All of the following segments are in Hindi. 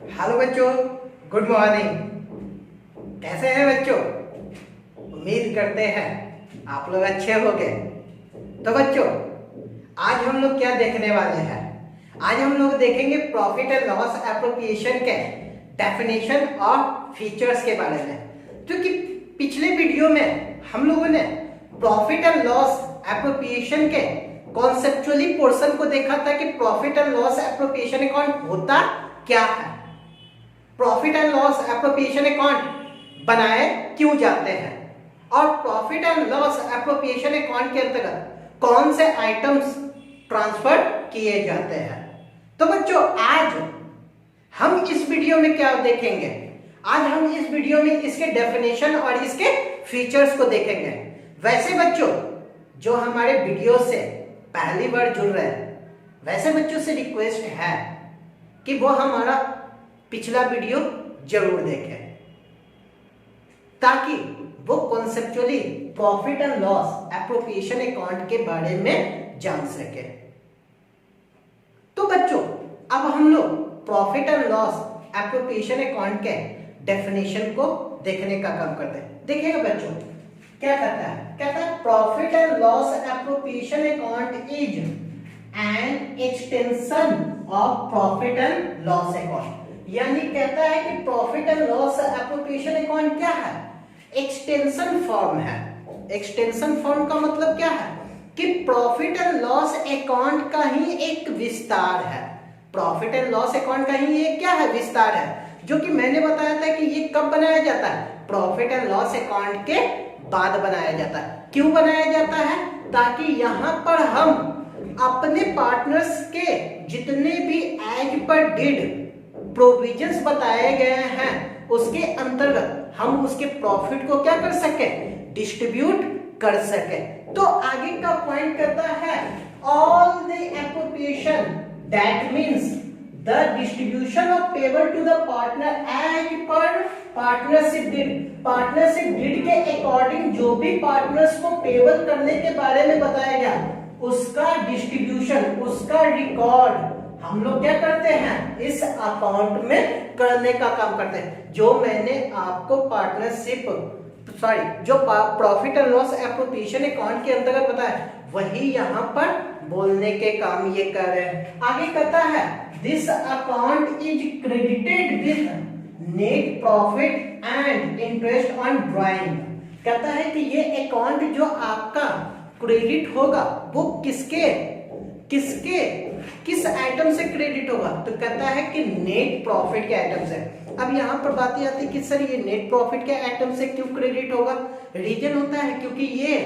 हेलो बच्चों, गुड मॉर्निंग। कैसे हैं बच्चों? उम्मीद करते हैं आप लोग अच्छे होंगे। तो बच्चों, आज हम लोग क्या देखने वाले हैं? आज हम लोग देखेंगे प्रॉफिट एंड लॉस एप्रोप्रिएशन के डेफिनेशन और फीचर्स के बारे में। क्योंकि पिछले वीडियो में हम लोगों ने प्रॉफिट एंड लॉस एप्रोप्रिएशन के कॉन्सेप्चुअली पोर्शन को देखा था कि profit and loss appropriation account होता क्या है, profit and loss appropriation account बनाए क्यों जाते हैं, और profit and loss appropriation account के अंतर्गत कौन से आइटम्स ट्रांसफर किए जाते हैं। तो बच्चों, आज हम इस वीडियो में क्या देखेंगे? आज हम इस वीडियो में इसके डेफिनेशन और इसके फीचर्स को देखेंगे। वैसे बच्चों, जो हमारे वीडियो से पहली बार जुड़ रहे हैं, वैसे बच्चों से रिक्वेस्ट है कि वो हमारा पिछला वीडियो जरूर देखें ताकि वो conceptually profit and loss appropriation account के बारे में जान सके। तो बच्चों, अब हम लोग profit and loss appropriation account के डेफिनेशन को देखने का काम करते हैं। देखिएगा बच्चों, क्या कहता है? कहता है profit and loss appropriation account is an extension of profit and loss account. यानी कहता है कि profit and loss appropriation account क्या है? एक्सटेंशन फॉर्म है। एक्सटेंशन फॉर्म का मतलब क्या है कि प्रॉफिट एंड लॉस अकाउंट का ही एक विस्तार है। प्रॉफिट एंड लॉस अकाउंट का ही ये क्या है? विस्तार है, जो कि मैंने बताया था कि ये कब बनाया जाता है? प्रॉफिट एंड लॉस अकाउंट के बाद बनाया जाता है। क्यों बनाया जाता है? ताकि यहां पर हम अपने पार्टनर्स के जितने भी एज पर डिड प्रोविजंस बताए गए हैं उसके अंतर्गत हम उसके प्रॉफिट को क्या कर सके? डिस्ट्रीब्यूट कर सके। तो आगे का पॉइंट करता है all the appropriation that means the distribution of payable to the partner as per partnership deed. Partnership deed के अकॉर्डिंग जो भी पार्टनर्स को पेबल करने के बारे में बताया गया उसका डिस्ट्रीब्यूशन, उसका रिकॉर्ड हम लोग क्या करते हैं? इस अकाउंट में करने का काम करते हैं। जो मैंने आपको जो profit and loss appropriation account के अंतर्गत बताया वही यहाँ पर बोलने के काम ये कर रहे हैं। आगे कहता है this account is credited with net profit and interest on drawing. कहता है कि ये अकाउंट जो आपका क्रेडिट होगा वो किस आइटम से क्रेडिट होगा? तो कहता है कि नेट प्रॉफिट के आइटम से। अब यहाँ पर बात आती है कि सर ये नेट प्रॉफिट के आइटम से क्यों क्रेडिट होगा? रीजन होता है क्योंकि ये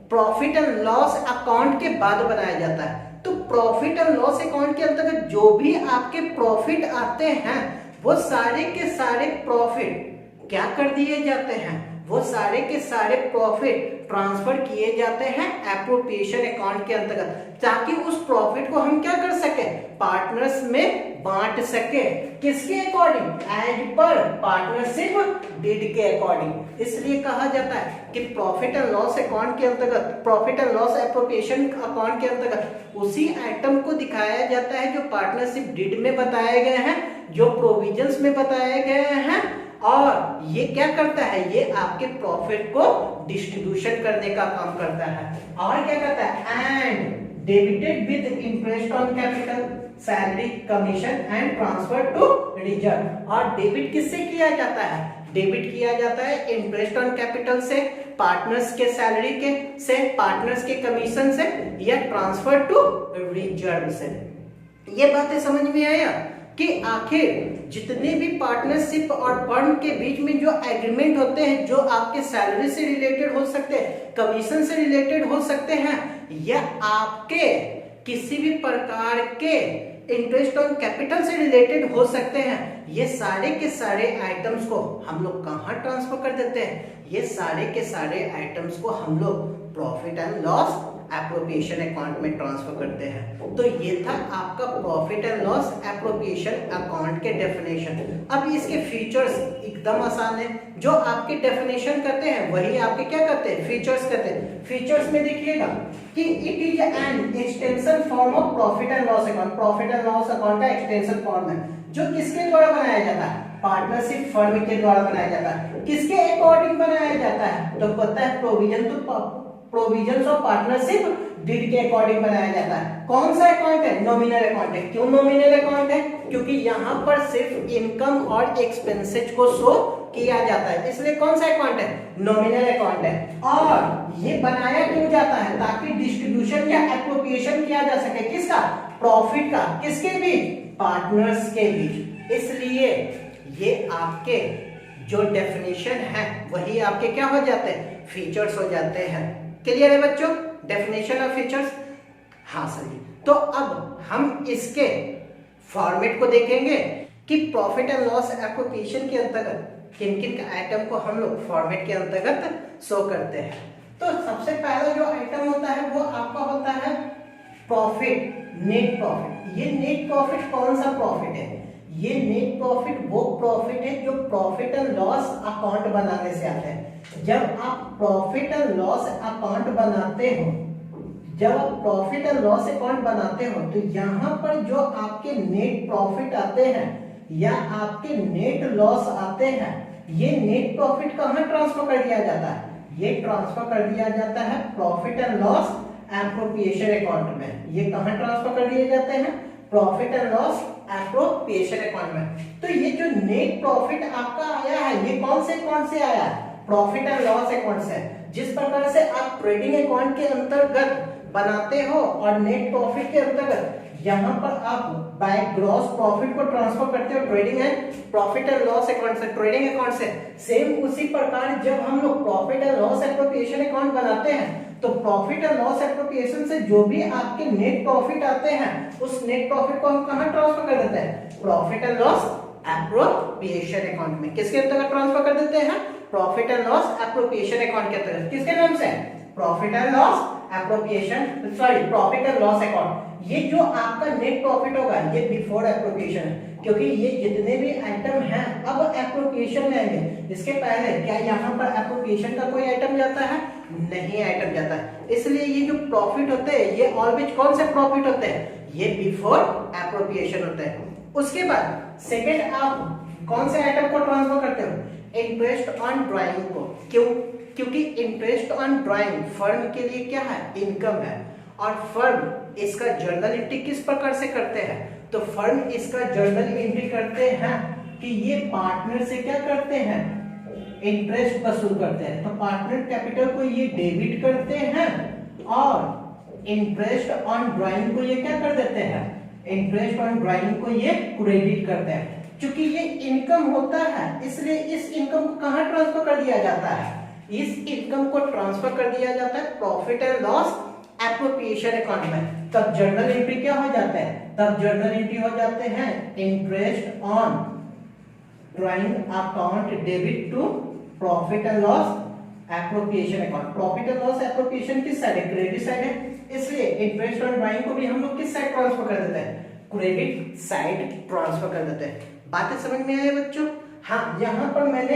प्रॉफिट एंड लॉस अकाउंट के बाद बनाया जाता है। तो प्रॉफिट एंड लॉस अकाउंट के अंतर्गत जो भी आपके प्रॉफिट आते हैं वो सारे के सारे प्रॉफिट क्या कर दिए जाते हैं? वो सारे के सारे प्रॉफिट ट्रांसफर किए जाते हैं एप्रोप्रिएशन अकाउंट के अंतर्गत, ताकि उस प्रॉफिट को हम क्या कर सके? पार्टनर्स में बांट सके। किसके according? As per partnership deed के अकॉर्डिंग। इसलिए कहा जाता है कि प्रॉफिट एंड लॉस अकाउंट के अंतर्गत, profit and loss appropriation account के अंतर्गत उसी आइटम को दिखाया जाता है जो पार्टनरशिप डिड में बताए गए हैं, जो प्रोविजंस में बताए गए हैं, और ये क्या करता है? ये आपके प्रॉफिट को डिस्ट्रीब्यूशन करने का काम करता है। और क्या करता है? And debited with interest on capital, salary, commission and transfer to reserve. और डेबिट किससे किया जाता है? डेबिट किया जाता है इंटरेस्ट ऑन कैपिटल से, पार्टनर्स के सैलरी के से, पार्टनर्स के कमीशन से, या ट्रांसफर टू रिजर्व से। ये बातें समझ में आया कि आखिर जितने भी पार्टनरशिप और फर्म के बीच में जो एग्रीमेंट होते हैं, जो आपके सैलरी से रिलेटेड हो सकते हैं, कमीशन से रिलेटेड हो सकते हैं, या आपके किसी भी प्रकार के इंटरेस्ट ऑन कैपिटल से रिलेटेड हो सकते हैं, ये सारे के सारे आइटम्स को हम लोग कहाँ ट्रांसफर कर देते हैं? ये सारे के सारे आइटम्स को हम लोग profit and loss appropriation account में ट्रांसफर करते हैं। तो ये था आपका profit and loss appropriation account के डेफिनेशन। अब इसके फीचर्स एकदम आसान है। जो आपके डेफिनेशन करते हैं वही आपके क्या करते हैं? फीचर्स करते हैं। फीचर्स में देखिएगा कि it is an extension form of profit and loss account. Profit and loss account का एक्सटेंशन फॉर्म है। जो किसके द्वारा बनाया जाता है, पार्टनरशिप फर्म के द्वारा बनाया जाता है। किसके अकॉर्डिंग बनाया जाता है, तो पता है प्रोविजंस ऑफ पार्टनरशिप डीड के अकॉर्डिंग बनाया जाता है। कौन सा अकाउंट है, नॉमिनल अकाउंट है। क्यों नॉमिनल अकाउंट है, क्योंकि यहाँ पर सिर्फ इनकम और एक्सपेंसेस को शो किया जाता है, इसलिए कौन सा अकाउंट है, नॉमिनल अकाउंट है। और ये बनाया क्यों जाता है, ताकि डिस्ट्रीब्यूशन या एप्रोप्रिएशन किया जा सके, किसका, प्रॉफिट का, किसके बीच, पार्टनर्स के बीच। इसलिए ये आपके जो डेफिनेशन है वही आपके क्या हो जाते हैं, फीचर्स हो जाते हैं। क्लियर है बच्चों, डेफिनेशन और फीचर्स। हाँ सही। तो अब हम इसके फॉर्मेट को देखेंगे कि प्रॉफिट एंड लॉस एप्रोप्रिएशन के अंतर्गत किन किन आइटम को हम लोग फॉर्मेट के अंतर्गत शो करते हैं। तो सबसे पहला जो आइटम होता है वो आपका होता है प्रॉफिट, नेट प्रॉफिट। ये नेट प्रॉफिट कौन सा प्रॉफिट है, ये नेट प्रॉफिट वो प्रॉफिट है जो प्रॉफिट एंड लॉस अकाउंट बनाने से आता है। जब आप प्रॉफिट एंड लॉस अकाउंट बनाते हो, जब आप प्रॉफिट एंड लॉस अकाउंट बनाते हो तो यहाँ पर जो आपके नेट प्रॉफिट आते हैं या आपके नेट लॉस आते हैं, ये नेट प्रॉफिट कहाँ ट्रांसफर कर दिया जाता है, ये ट्रांसफर कर दिया जाता है profit and loss appropriation account में। ये कहाँ ट्रांसफर कर दिए जाते हैं, profit and loss appropriation account में। तो ये जो नेट प्रॉफिट आपका आया है ये कौन से आया है, प्रॉफिट एंड लॉस अकाउंट से। जिस प्रकार से आप ट्रेडिंग अकाउंट के अंतर्गत बनाते हो और नेट प्रॉफिट के अंतर्गत यहाँ पर आप बाय ग्रॉस प्रॉफिट को ट्रांसफर करते हो trading and profit and loss account से, ट्रेडिंग अकाउंट से। सेम उसी प्रकार जब हम लोग profit and loss appropriation account बनाते हैं तो प्रॉफिट एंड लॉस एप्रोप्रिएशन से जो भी आपके नेट प्रॉफिट आते हैं उस नेट प्रॉफिट को हम कहां ट्रांसफर कर देते हैं, profit and loss appropriation account में। किसके अंतर्गत ट्रांसफर कर देते हैं, profit and loss appropriation account के अंतर्गत। किसके नाम से, profit and loss appropriation, sorry profit and loss account. ये जो आपका नेट प्रॉफिट होगा ये बिफोर एप्रोप्रिएशन है, क्योंकि ये जितने भी आइटम हैं अब एप्रोप्रिएशन में आएंगे। इसके पहले क्या यहाँ पर एप्रोप्रिएशन का कोई आइटम जाता है, नहीं आइटम जाता है। इसलिए ये जो प्रॉफिट होते हैं ये ऑलवेज कौन से प्रॉफिट होते हैं, ये बिफोर एप्रोप्रिएशन होते हैं। उसके बाद सेकंड आप कौन से आइटम को ट्रांसफर करते हो, इंटरेस्ट ऑन ड्राइंग को। क्यों, क्योंकि इंटरेस्ट ऑन ड्राइंग फर्म के लिए क्या है, इनकम है। और फर्म इसका जर्नल एंट्री किस प्रकार से करते हैं, तो फर्म इसका जर्नल एंट्री करते हैं कि ये पार्टनर से क्या करते हैं, इंटरेस्ट वसूल करते हैं। तो पार्टनर कैपिटल को ये डेबिट करते हैं और इंटरेस्ट ऑन ड्राइंग को ये क्या कर देते हैं, इंटरेस्ट ऑन ड्राइंग को ये क्रेडिट करते हैं। क्योंकि ये इनकम होता है इसलिए इस इनकम को कहां ट्रांसफर कर दिया जाता है, इस इनकम को ट्रांसफर कर दिया जाता है profit and loss appropriation account में। तब जर्नल एंट्री क्या हो जाता है, तब जर्नल एंट्री हो जाते हैं interest on drawing account debit to profit and loss appropriation account. Profit and loss appropriation किस साइड है, क्रेडिट साइड है, इसलिए इंटरेस्ट ऑन ड्राइंग को भी हम लोग किस साइड ट्रांसफर कर देते हैं, क्रेडिट साइड ट्रांसफर कर देते हैं। बातें समझ में आई बच्चों। हाँ, यहाँ पर मैंने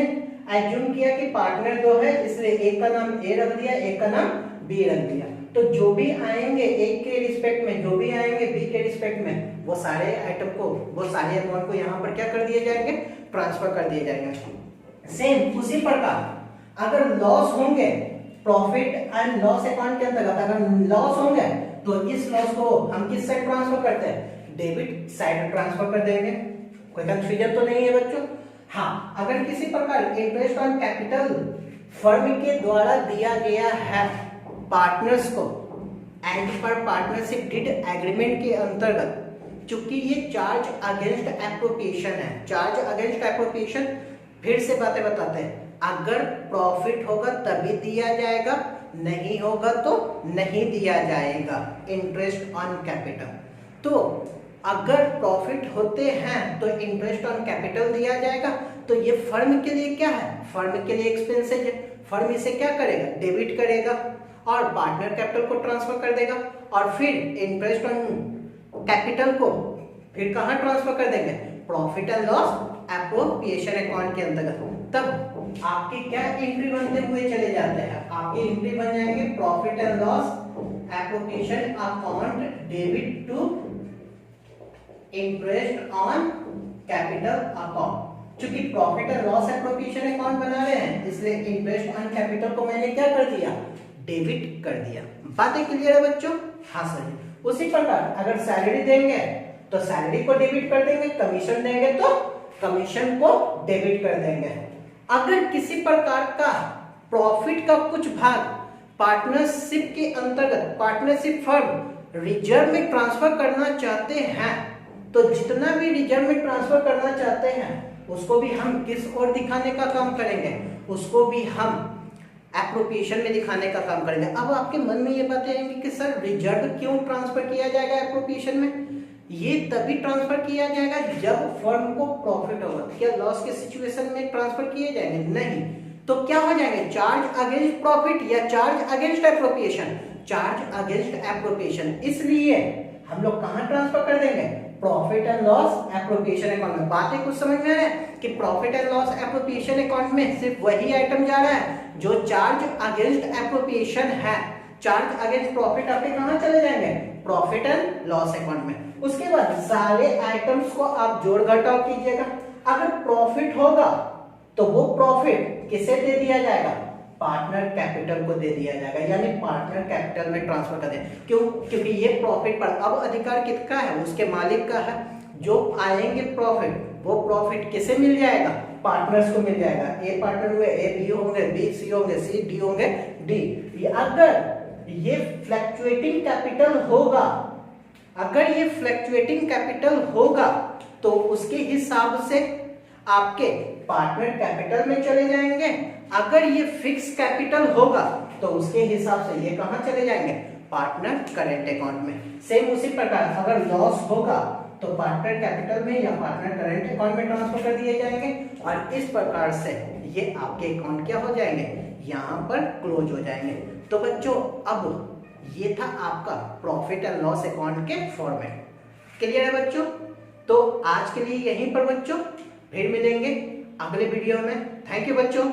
एज्यूम किया कि पार्टनर दो है इसलिए एक का नाम ए रख दिया, एक का नाम बी रख दिया। तो जो भी आएंगे एक के रिस्पेक्ट में, जो भी आएंगे बी के रिस्पेक्ट में, वो सारे आइटम को, वो सारे अमाउंट को यहाँ पर क्या कर दिए जाएंगे, ट्रांसफर कर दिए जाएंगे। सेम उसी प्रकार अगर लॉस होंगे प्रॉफिट एंड लॉस अकाउंट के अंतर्गत अगर लॉस होंगे तो इस लॉस को हम किस साइड ट्रांसफर करते हैं, डेबिट साइड ट्रांसफर कर देंगे। कोई कंफ्यूजन तो नहीं है बच्चों। हाँ, अगर किसी प्रकार इंटरेस्ट ऑन कैपिटल फर्म के द्वारा दिया गया है पार्टनर्स को एंड पर पार्टनरशिप डीड एग्रीमेंट के अंतर्गत, चूंकि ये चार्ज अगेंस्ट एप्रोप्रिएशन है, चार्ज अगेंस्ट एप्रोप्रिएशन, फिर से बातें बताते हैं। अगर प्रॉफिट होगा तभी दिया जाएगा, नहीं होगा तो नहीं दिया जाएगा इंटरेस्ट ऑन कैपिटल। तो अगर प्रॉफिट होते हैं तो इंटरेस्ट ऑन कैपिटल दिया जाएगा। तो ये फर्म के लिए क्या है, फर्म के लिए एक्सपेंसेस है, फर्म इसे क्या करेगा, डेबिट करेगा और पार्टनर कैपिटल को ट्रांसफर कर देगा और फिर इंटरेस्ट ऑन कैपिटल को फिर कहां ट्रांसफर कर देंगे, profit and loss appropriation account के अंतर्गत। तब आपकी क्या एंट्री बनते हुए चले जाते हैं, आपकी एंट्री बन जाएंगे profit and loss appropriation account debit to interest on capital account. चूंकि profit and loss appropriation account बना रहे हैं, इसलिए इंटरेस्ट ऑन कैपिटल को मैंने क्या कर दिया, डेबिट कर दिया। बातें क्लियर है बच्चों? हाँ सर। उसी प्रकार अगर सैलरी देंगे तो सैलरी को डेबिट कर देंगे, कमीशन देंगे तो कमीशन को डेबिट कर देंगे। अगर किसी प्रकार का प्रॉफिट का कुछ भाग पार्टनरशिप के अंतर्गत पार्टनरशिप फर्म रिजर्व में ट्रांसफर करना चाहते हैं, तो जितना भी रिजर्व में ट्रांसफर करना चाहते हैं उसको भी हम किस ओर दिखाने का काम करेंगे, उसको भी हम एप्रोप्रिएशन में दिखाने का काम करेंगे। अब आपके मन में ये बातें आएंगी कि सर रिजर्व क्यों ट्रांसफर किया जाएगा एप्रोप्रिएशन में? ये तभी ट्रांसफर किया जाएगा जब फर्म को प्रॉफिट होगा। क्या लॉस के सिचुएशन में ट्रांसफर किए जाएंगे? नहीं। तो क्या हो जाएंगे, चार्ज अगेंस्ट प्रॉफिट या charge against appropriation? Charge against appropriation. इसलिए हम लोग कहां ट्रांसफर कर देंगे, profit and loss appropriation account में। बातें कुछ समझ में है कि profit and loss appropriation account में सिर्फ वही आइटम जा रहा है जो चार्ज अगेंस्ट एप्रोप्रिएशन है। चार्ज अगेंस्ट प्रॉफिट आपके कहां चले जाएंगे, प्रॉफिट एंड लॉस अकाउंट में। उसके बाद सारे आइटम्स को आप जोड़ घटाव कीजिएगा। अगर प्रॉफिट होगा तो वो प्रॉफिट किसे दे दिया जाएगा, पार्टनर कैपिटल को दे दिया जाएगा, यानी पार्टनर कैपिटल में ट्रांसफर कर दें। क्यों? क्योंकि ये प्रॉफिट पर अब अधिकार किसका है, उसके मालिक का है। जो आएंगे प्रॉफिट, वो प्रॉफिट किसे मिल जाएगा, पार्टनर्स को मिल जाएगा। ए पार्टनर हुए, ए बी होंगे, बी सी होंगे, सी डी होंगे, डी। अगर ये फ्लक्चुएटिंग कैपिटल होगा, अगर ये फ्लक्चुएटिंग कैपिटल होगा तो उसके हिसाब से आपके पार्टनर कैपिटल में चले जाएंगे। अगर ये फिक्स कैपिटल होगा तो उसके हिसाब से ये कहां चले जाएंगे, पार्टनर करेंट अकाउंट में। सेम उसी प्रकार अगर लॉस होगा तो पार्टनर कैपिटल में या पार्टनर करेंट अकाउंट में ट्रांसफर कर दिए जाएंगे, और इस प्रकार से ये आपके अकाउंट क्या हो जाएंगे, यहाँ पर क्लोज हो जाएंगे। तो बच्चों अब ये था आपका प्रॉफिट एंड लॉस अकाउंट के फॉर्मेट। क्लियर है बच्चों? तो आज के लिए यहीं पर बच्चों, फिर मिलेंगे अगले वीडियो में। थैंक यू बच्चों।